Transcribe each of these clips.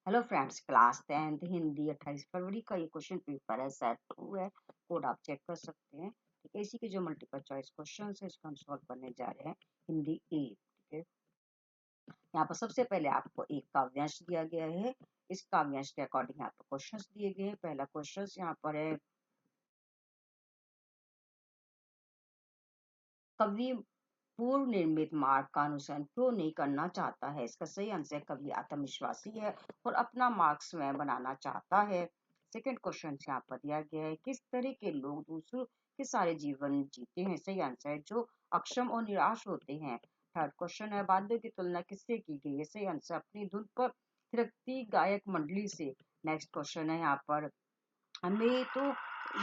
Hello friends, class 10th Hindi 28 फरवरी का ये question paper है। सेट 2 है। कोड आप चेक कर सकते हैं। ठीक है, इसी के जो मल्टीपल चॉइस क्वेश्चन है इसको हम सॉल्व करने जा रहे हैं। हिंदी ए। ठीक है, यहाँ पर सबसे पहले आपको एक काव्यांश दिया गया है। इस काव्यांश के अकॉर्डिंग यहाँ पर क्वेश्चन दिए गए हैं। पहला क्वेश्चन यहाँ पर है, कवि पूर्व निर्मित मार्ग का अनुसरण क्यों नहीं करना चाहता है। इसका सही आंसर है, कवि आत्मविश्वासी है और अपना मार्ग स्वयं बनाना चाहता है। सेकंड क्वेश्चन यहाँ पर दिया गया है, किस तरह के लोग दूसरों के सारे जीवन जीते हैं। सही आंसर है, जो अक्षम और निराश होते हैं। थर्ड क्वेश्चन है, वाद्यों की तुलना किससे की गई है। सही आंसर, अपनी धुन पर थिरकती गायक मंडली से। नेक्स्ट क्वेश्चन है यहाँ पर, हमें तो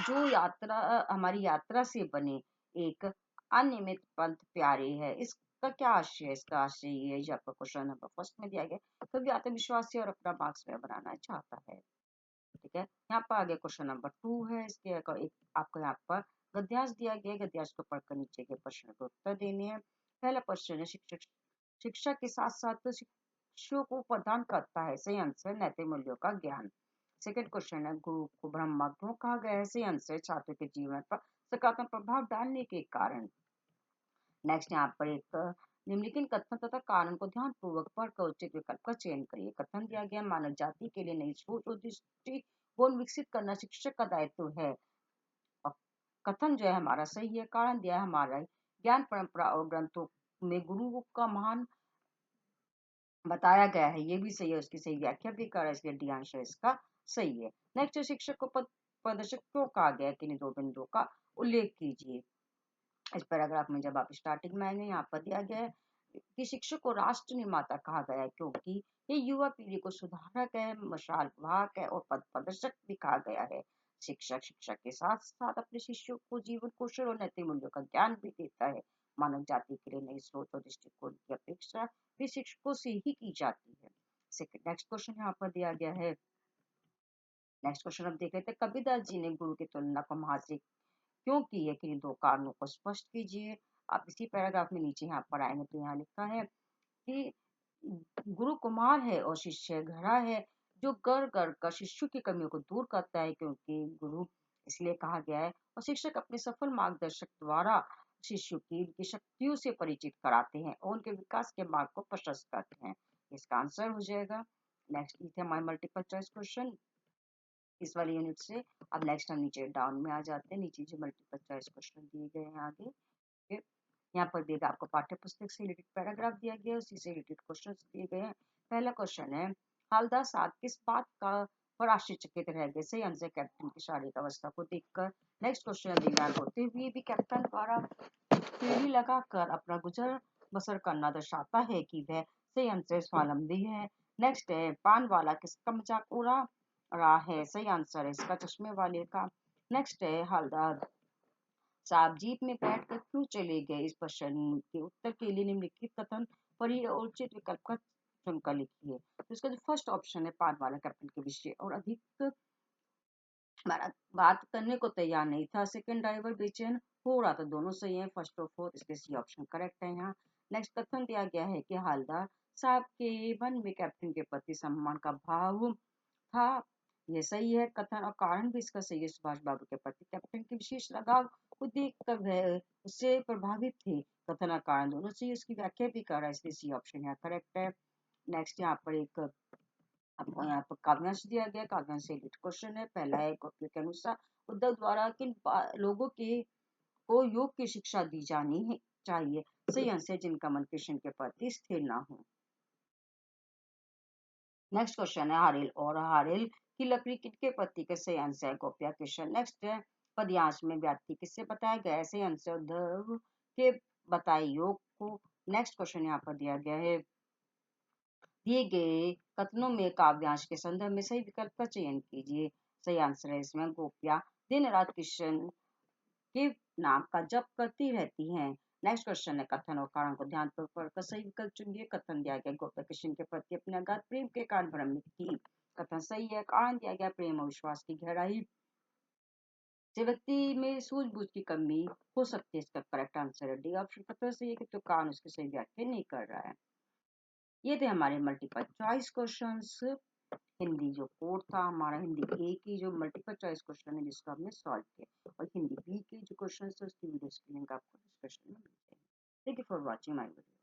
जो यात्रा हमारी यात्रा से बने एक अनियमित पंथ प्यारे है। इसका क्या आशय है। इसका आशय ये है, जो आपका क्वेश्चन नंबर फर्स्ट में दिया गया, कभी आत्मविश्वासी और अपना मार्क्स में बनाना चाहता है। ठीक है, यहाँ पर आगे क्वेश्चन नंबर 2 है। इसके एक आपको यहाँ पर गद्यांश दिया गया है। गद्यांश को पढ़कर नीचे के प्रश्न के उत्तर देने हैं। पहला प्रश्न है, शिक्षक शिक्षा के साथ साथ शिष्यों को प्रदान करता है। सही आंसर, नैतिक मूल्यों का ज्ञान। सेकंड क्वेश्चन है, गुरु को ब्रह्मा क्यों कहा गया है। सही आंसर, छात्र के जीवन पर सकारात्मक प्रभाव डालने के कारण। नेक्स्ट यहाँ पर एक निम्नलिखित कथन तथा कारण को ध्यान पूर्वक पढ़कर उचित विकल्प का चयन करिए। कथन दिया गया, मानव जाति के लिए नई सोच और दृष्टिकोण विकसित करना शिक्षक का दायित्व है। और कथन जो है हमारा सही है। कारण दिया है, हमारा ज्ञान परंपरा और ग्रंथों में गुरु का महान बताया गया है। ये भी सही है, उसकी सही व्याख्या भी कर, इसलिए डी आंसर इसका सही है। नेक्स्ट, शिक्षक को प्रदर्शक क्यों कहा गया, किन्हीं दो बिंदुओं का उल्लेख कीजिए। इस पैराग्राफ में जब आप स्टार्टिंग में आएंगे, यहाँ पर दिया गया है कि शिक्षक को राष्ट्र निर्माता कहा गया है, क्योंकि ये युवा पीढ़ी को सुधारक है, मशाल वाहक है और पथ प्रदर्शक भी कहा गया है। शिक्षक शिक्षा के साथ साथ अपने शिष्यों को जीवन कौशल और नैतिक मूल्यों का ज्ञान भी देता है। मानव जाति के लिए नई सोच और दृष्टिकोण की अपेक्षा भी शिक्षकों से ही की जाती है। नेक्स्ट क्वेश्चन यहाँ पर दिया गया है। नेक्स्ट क्वेश्चन हम देख लेते हैं, कबीरदास जी ने गुरु की तुलना को महान से क्यों की है, किन्हीं दो कारणों को स्पष्ट कीजिए। आप इसी पैराग्राफ में नीचे यहाँ पर आएंगे तो यहाँ लिखा है कि गुरु कुमार है और शिष्य घड़ा है, जो कर कर कर शिष्यों की कमियों को दूर करता है। क्योंकि गुरु इसलिए कहा गया है और शिक्षक अपने सफल मार्गदर्शक द्वारा शिष्यों की उनकी शक्तियों से परिचित कराते हैं और उनके विकास के मार्ग को प्रशस्त करते हैं। इसका आंसर हो जाएगा। नेक्स्ट थे हमारे मल्टीपल चॉइस क्वेश्चन इस वाली यूनिट से। अब नेक्स्ट हम नीचे डाउन में आ जाते हैं। नीचे जो मल्टीपल चॉइस क्वेश्चन दिए गए हैं आगे, फिर यहाँ पर भी आपको पाठ्य पुस्तक से रिलेटेड पैराग्राफ दिया गया है, उसी से रिलेटेड क्वेश्चन दिए गए हैं। पहला क्वेश्चन है, हालदा साहब किस बात का पर आश्चर्यचकित रह गए। सही आंसर, कैप्टन की शारीरिक अवस्था को देखकर। नेक्स्ट क्वेश्चन है, दिव्यांग होते हुए भी कैप्टन द्वारा फेरी लगाकर अपना गुजर बसर करना दर्शाता है कि वह। सही आंसर, स्वावलंबी है। नेक्स्ट है, पान वाला किसका मजाक उड़ा रहा है। सही आंसर है इसका, चश्मे वाले का। नेक्स्ट है, हलदार साहब जीप में बैठकर क्यों चले गए। इस प्रश्न के उत्तर के लिए निम्नलिखित कथन पढ़िए और उचित विकल्प का चुनकर लिखिए। तो इसका जो फर्स्ट ऑप्शन है, पान वाला कैप्टन के विषय और अधिक हमारा बात करने को तैयार नहीं था। सेकंड, ड्राइवर बेचैन हो रहा था। दोनों सही है, फर्स्ट और फोर्थ, इसलिए सी ऑप्शन करेक्ट है यहाँ। नेक्स्ट कथन दिया गया है कि हालदार साहब के मन में कैप्टन के प्रति सम्मान का भाव था। ये सही है कथन, और कारण भी इसका सही है। सुभाष बाबू के प्रति कैप्टन की विशेष लगाव को देखकर वह उससे प्रभावित थे। कथन और कारण दोनों सही, उसकी व्याख्या भी कर रहा है, इसलिए सी ऑप्शन यहाँ करेक्ट है। नेक्स्ट यहाँ पर एक आपको यहाँ पर काव्यांश दिया गया। काव्यांश से रिलेटेड क्वेश्चन है। पहला है, कॉपी के अनुसार उद्धव द्वारा किन लोगों के को योग की शिक्षा दी जानी है चाहिए। सही आंसर, जिनका मन कृष्ण के प्रति स्थिर ना हो। नेक्स्ट क्वेश्चन है, हारेल और हारेल की लकड़ी किसके प्रतीक है। सही आंसर है, गोपिया कृष्ण। नेक्स्ट है, पदयांश में व्याप्ति किससे बताया गया है। सही आंसर, उद्धव के बताए योग को। नेक्स्ट क्वेश्चन यहाँ पर दिया गया है, दिए गए कथनों में काव्यांश के संदर्भ में सही विकल्प का चयन कीजिए। सही आंसर है इसमें, गोपिया दिन रात कृष्ण के नाम का जप करती रहती हैं। नेक्स्ट क्वेश्चन है, कथन और कारण को ध्यान पर पढ़कर सही विकल्प चुनिए। कथन दिया गया, गोपिया कृष्ण के प्रति अपने अगाध प्रेम के कारण भ्रमित थी। कथन सही है। कारण दिया गया, प्रेम और विश्वास की गहराई से व्यक्ति में सूझबूझ की कमी हो सकती है। इसका करेक्ट आंसर है डी ऑप्शन। कथन सही है कि तो कारण उसकी सही व्याख्या नहीं कर रहा है। ये थे हमारे मल्टीपल चॉइस क्वेश्चंस। हिंदी जो कोड था हमारा, हिंदी ए की जो मल्टीपल चॉइस क्वेश्चन है जिसको हमने सॉल्व किया, और हिंदी बी के जो क्वेश्चन थे उसकी वीडियोस की लिंक आपको डिस्क्रिप्शन में मिल जाएगी। Thank you for watching my video.